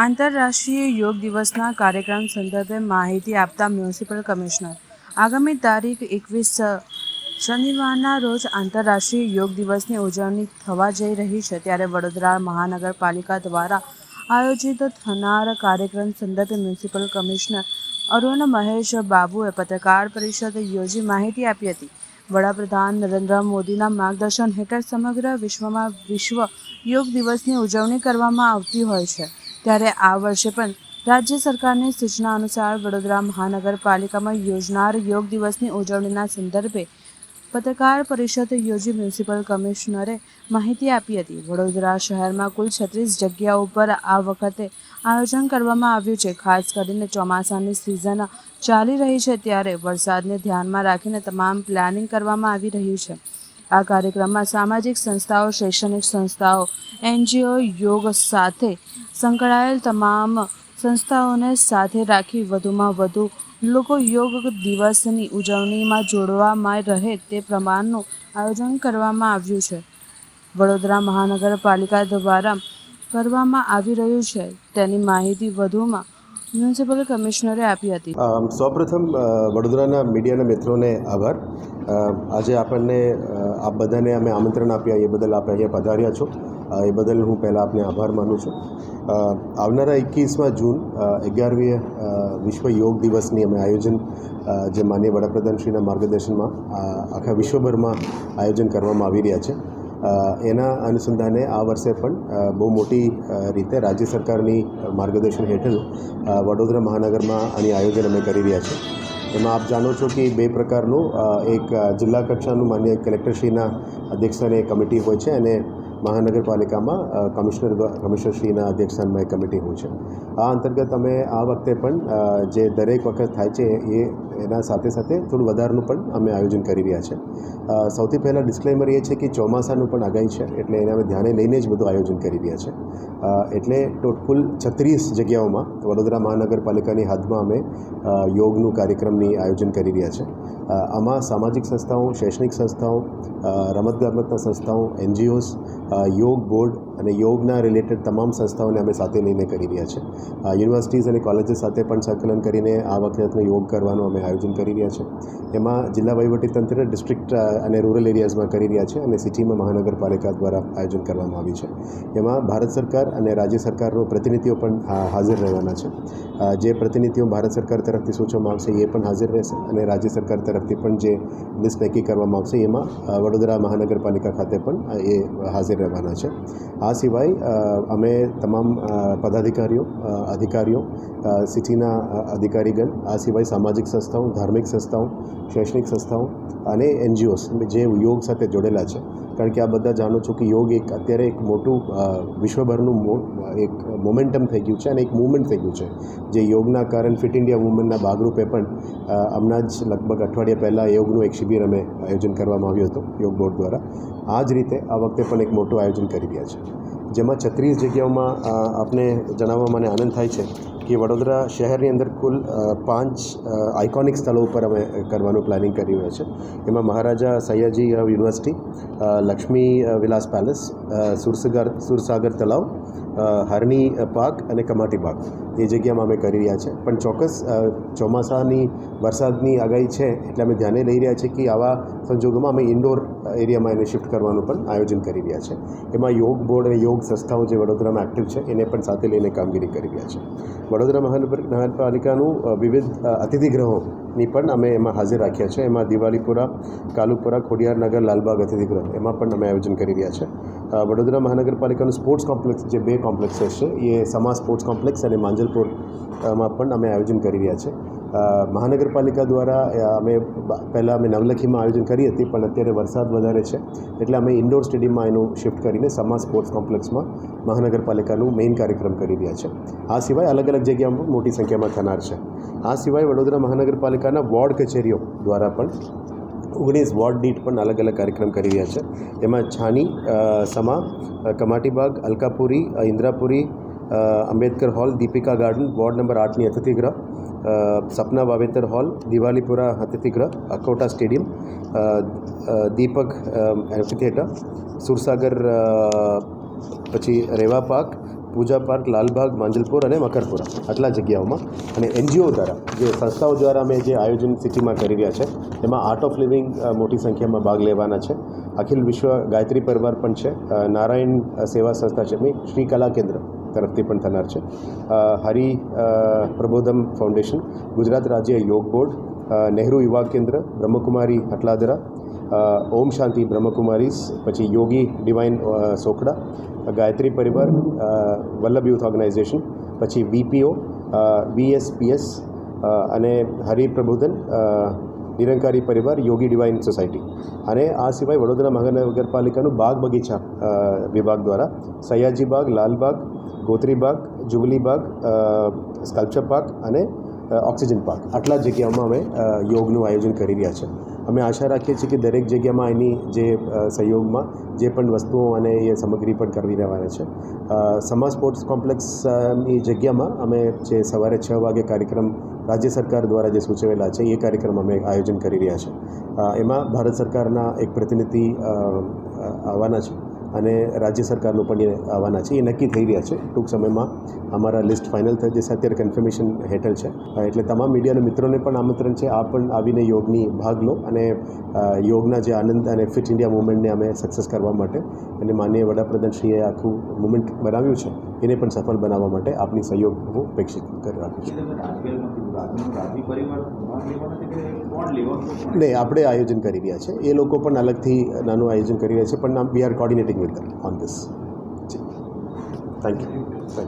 આંતરરાષ્ટ્રીય યોગ દિવસના કાર્યક્રમ સંદર્ભે માહિતી આપતા મ્યુનિસિપલ કમિશનર, આગામી તારીખ 21 શનિવારના રોજ આંતરરાષ્ટ્રીય યોગ દિવસની ઉજવણી થવા જઈ રહી છે, ત્યારે વડોદરા મહાનગરપાલિકા દ્વારા આયોજિત થનાર કાર્યક્રમ સંદર્ભે મ્યુનિસિપલ કમિશનર અરુણ મહેશ બાબુએ પત્રકાર પરિષદ યોજી માહિતી આપી હતી. વડાપ્રધાન નરેન્દ્ર મોદીના માર્ગદર્શન હેઠળ સમગ્ર વિશ્વમાં વિશ્વ યોગ દિવસની ઉજવણી કરવામાં આવતી હોય છે, ત્યારે આ વર્ષે પણ રાજ્ય સરકારની સૂચના અનુસાર વડોદરા મહાનગરપાલિકામાં યોજનાર યોગ દિવસની ઉજવણીના સંદર્ભે પત્રકાર પરિષદ યોજી મ્યુનિસિપલ કમિશનરે માહિતી આપી હતી. વડોદરા શહેરમાં કુલ 36 જગ્યાઓ પર આ વખતે આયોજન કરવામાં આવ્યું છે. ખાસ કરીને ચોમાસાની સિઝન ચાલી રહી છે, ત્યારે વરસાદને ધ્યાનમાં રાખીને તમામ પ્લાનિંગ કરવામાં આવી રહ્યું છે. આ કાર્યક્રમમાં સામાજિક સંસ્થાઓ, શૈક્ષણિક સંસ્થાઓ, NGO, યોગ સાથે સંકળાયેલ તમામ સંસ્થાઓને સાથે રાખી વધુમાં વધુ લોકો યોગ દિવસની ઉજવણીમાં જોડવામાં રહે તે પ્રમાણનું આયોજન કરવામાં આવ્યું છે. વડોદરા મહાનગરપાલિકા દ્વારા કરવામાં આવી રહ્યું છે તેની માહિતી વધુમાં મ્યુનિસિપલ કમિશનરે આપી હતી. સૌપ્રથમ વડોદરાના મીડિયાના મિત્રોને આભાર. આજે આપણને આપ બધાને અમે આમંત્રણ આપ્યા એ બદલ આપ અહીંયા પધાર્યા છો, એ બદલ હું પહેલાં આપને આભાર માનું છું. આવનારા 21 જૂન 11મી વિશ્વ યોગ દિવસની અમે આયોજન જે માનનીય વડાપ્રધાનશ્રીના માર્ગદર્શનમાં આખા વિશ્વભરમાં આયોજન કરવામાં આવી રહ્યા છે. એના અનુસંધાને આ વર્ષે પણ બહુ મોટી રીતે રાજ્ય સરકારની માર્ગદર્શન હેઠળ વડોદરા મહાનગરમાં આની આયોજન અમે કરી રહ્યા છીએ. એમાં આપ જાણો છો કે બે પ્રકારનું, એક જિલ્લા કક્ષાનું માન્ય કલેક્ટરશ્રીના અધ્યક્ષસ્થાને કમિટી હોય છે અને મહાનગરપાલિકામાં કમિશનરશ્રીના અધ્યક્ષસ્થાનમાં એક કમિટી હોય છે. આ અંતર્ગત અમે આ વખતે પણ જે દરેક વખત થાય છે એના સાથે સાથે થોડું વધારાનું પણ અમે આયોજન કરી રહ્યા છે. સૌથી પહેલાં ડિસ્ક્લેમર એ છે કે ચોમાસાનું પણ આગાહી છે, એટલે એને અમે ધ્યાને લઈને જ બધું આયોજન કરી રહ્યા છે. એટલે કુલ 36 જગ્યાઓમાં વડોદરા મહાનગરપાલિકાની હદમાં અમે યોગનું કાર્યક્રમની આયોજન કરી રહ્યા છે. આમાં સામાજિક સંસ્થાઓ, શૈક્ષણિક સંસ્થાઓ, રમતગમતના સંસ્થાઓ, NGOs, યોગ બોર્ડ અને યોગના રિલેટેડ તમામ સંસ્થાઓને અમે સાથે લઈને કરી રહ્યા છે. યુનિવર્સિટીઝ અને કોલેજીસ સાથે પણ સંકલન કરીને આ વખતનો યોગ કરવાનું અમે આયોજન કરી રહ્યા છે. એમાં જિલ્લા વહીવટીતંત્ર, ડિસ્ટ્રિક્ટ અને રૂરલ એરિયાઝમાં કરી રહ્યા છે અને સિટીમાં મહાનગરપાલિકા દ્વારા આયોજન કરવામાં આવ્યું છે. એમાં ભારત સરકાર અને રાજ્ય સરકારનો પ્રતિનિધિઓ પણ હાજર રહેવાના છે. જે પ્રતિનિધિઓ ભારત સરકાર તરફથી સૂચવવામાં આવશે એ પણ હાજર રહેશે અને રાજ્ય સરકાર તરફથી પણ જે લિસ્ટ નક્કી કરવામાં આવશે એમાં વડોદરા મહાનગરપાલિકા ખાતે પણ એ હાજર રહેવાના છે. આ સિવાય અમે તમામ પદાધિકારીઓ, અધિકારીઓ, સિટીના અધિકારીગણ, આ સિવાય સામાજિક સંસ્થાઓ, ધાર્મિક સંસ્થાઓ, શૈક્ષણિક સંસ્થાઓ અને NGOs જે યોગ સાથે જોડેલા છે. કારણ કે આ બધા જાણો છો કે યોગ અત્યારે એક મોટું વિશ્વભરનું એક મોમેન્ટમ થઈ ગયું છે અને એક મૂવમેન્ટ થઈ ગયું છે. જે યોગના કારણ ફિટ ઇન્ડિયા મૂવમેન્ટના ભાગરૂપે પણ હમણાં જ લગભગ અઠવાડિયા પહેલાં યોગનું એક શિબિર અમે આયોજન કરવામાં આવ્યું હતું યોગ બોર્ડ દ્વારા. આ જ રીતે આ વખતે પણ એક મોટું આયોજન કરી રહ્યા છે, જેમાં 36 જગ્યાઓમાં આપને જણાવવા મને આનંદ થાય છે કે વડોદરા શહેરની અંદર કુલ 5 આઇકોનિક સ્થળો ઉપર અમે કરવાનું પ્લાનિંગ કરી રહ્યા છે. એમાં મહારાજા સયાજી યુનિવર્સિટી, લક્ષ્મી વિલાસ પેલેસ, સુરસાગર તળાવ, હરણી પાર્ક અને કમાટી બાગ એ જગ્યામાં અમે કરી રહ્યા છે. પણ ચોક્કસ ચોમાસાની વરસાદની આગાહી છે એટલે અમે ધ્યાને લઈ રહ્યા છીએ કે આવા સંજોગોમાં અમે ઇન્ડોર એરિયામાં એને શિફ્ટ કરવાનું પણ આયોજન કરી રહ્યા છે. એમાં યોગ બોર્ડ અને યોગ સંસ્થાઓ જે વડોદરામાં એક્ટિવ છે એને પણ સાથે લઈને કામગીરી કરી રહ્યા છે. વડોદરા મહાનગરપાલિકાનું વિવિધ અતિથિગૃહોની પણ અમે એમાં હાજર રાખ્યા છે. એમાં દિવાલીપુરા, કાલુપુરા, ખોડિયારનગર, લાલબાગ અતિથિગૃહ એમાં પણ અમે આયોજન કરી રહ્યા છે. વડોદરા મહાનગરપાલિકાનું સ્પોર્ટ્સ કોમ્પ્લેક્સ, જે 2 કોમ્પ્લેક્સીસ છે, એ સમા સ્પોર્ટ્સ કોમ્પ્લેક્સ અને માંજલપુરમાં પણ અમે આયોજન કરી રહ્યા છે. મહાનગરપાલિકા દ્વારા પહેલાં અમે નવલખીમાં આયોજન કરી હતી, પણ અત્યારે વરસાદ વધારે છે એટલે અમે ઇન્ડોર સ્ટેડિયમમાં એનું શિફ્ટ કરીને સમા સ્પોર્ટ્સ કોમ્પ્લેક્સમાં મહાનગરપાલિકાનું મેઇન કાર્યક્રમ કરી રહ્યા છે. આ સિવાય અલગ અલગ જગ્યામાં મોટી સંખ્યામાં થનાર છે. આ સિવાય વડોદરા મહાનગરપાલિકાના વોર્ડ કચેરીઓ દ્વારા પણ 19 વોર્ડ દીઠ પણ અલગ અલગ કાર્યક્રમ કરી રહ્યા છે. એમાં Chhani, Sama, Kamatibaug, Alkapuri, Indrapuri, Ambedkar hall, Deepika garden, ward number 8ની અતિથિગૃહ, સપના વાવેતર હોલ, દિવાલીપુરા અતિથિગૃહ, અકોટા સ્ટેડિયમ, દીપક એમ્ફીથિયેટર, સુરસાગર, પછી રેવા પાર્ક, પૂજા પાર્ક, લાલબાગ, માંજલપુર અને મકરપુરા આટલા જગ્યાઓમાં. અને NGO દ્વારા જે સંસ્થાઓ દ્વારા અમે જે આયોજન સિટીમાં કરી રહ્યા છે એમાં આર્ટ ઓફ લિવિંગ મોટી સંખ્યામાં ભાગ લેવાના છે. અખિલ વિશ્વ ગાયત્રી પરિવાર પણ છે. નારાયણ સેવા સંસ્થા છે, શ્રી કલા કેન્દ્ર તરફથી પણ થનાર છે. હરિ પ્રબોધમ ફાઉન્ડેશન, ગુજરાત રાજ્ય યોગ બોર્ડ, નહેરુ યુવા કેન્દ્ર, બ્રહ્મકુમારી હટલાદરા, ઓમ શાંતિ બ્રહ્મકુમારીઝ, પછી યોગી ડિવાઇન સોખડા, ગાયત્રી પરિવાર, વલ્લભ યુથ ઓર્ગેનાઇઝેશન, પછી VPO, VSPS અને હરિપ્રબોધન નિરંકારી પરિવાર, યોગી ડિવાઇન સોસાયટી. અને આ સિવાય વડોદરા મહાનગરપાલિકાનું બાગ બગીચા વિભાગ દ્વારા સયાજી બાગ, લાલબાગ, ગોત્રી બાગ, જુબલી બાગ, સ્કલ્પચર પાર્ક અને ઓક્સિજન પાર્ક આટલા જગ્યાઓમાં અમે યોગનું આયોજન કરી રહ્યા છે. અમે આશા રાખીએ છીએ કે દરેક જગ્યામાં એની જે સહયોગમાં જે પણ વસ્તુઓ અને એ સામગ્રી પણ કરવી રહેવાના છે. સમા સ્પોર્ટ્સ કોમ્પ્લેક્સની જગ્યામાં અમે જે સવારે 6 વાગે કાર્યક્રમ રાજ્ય સરકાર દ્વારા જે સૂચવેલા છે એ કાર્યક્રમ અમે આયોજન કરી રહ્યા છે. એમાં ભારત સરકારના એક પ્રતિનિધિ આવવાના છે અને રાજ્ય સરકારનું પણ એ આવવાના છે. એ નક્કી થઈ રહ્યા છે. ટૂંક સમયમાં અમારા લિસ્ટ ફાઇનલ થઈ જશે. અત્યારે કન્ફર્મેશન હેઠળ છે. એટલે તમામ મીડિયાના મિત્રોને પણ આમંત્રણ છે. આ પણ આવીને યોગની ભાગ લો અને યોગના જે આનંદ અને ફિટ ઇન્ડિયા મુવમેન્ટને અમે સક્સેસ કરવા માટે અને માનનીય વડાપ્રધાનશ્રીએ આખું મુવમેન્ટ બનાવ્યું છે એને પણ સફળ બનાવવા માટે આપની સહયોગ હું અપેક્ષિત કરી રાખું છું. નહીં, આપણે આયોજન કરી રહ્યા છે. એ લોકો પણ અલગથી નાનું આયોજન કરી રહ્યા છે, પણ we are coordinating with them on this. Thank you.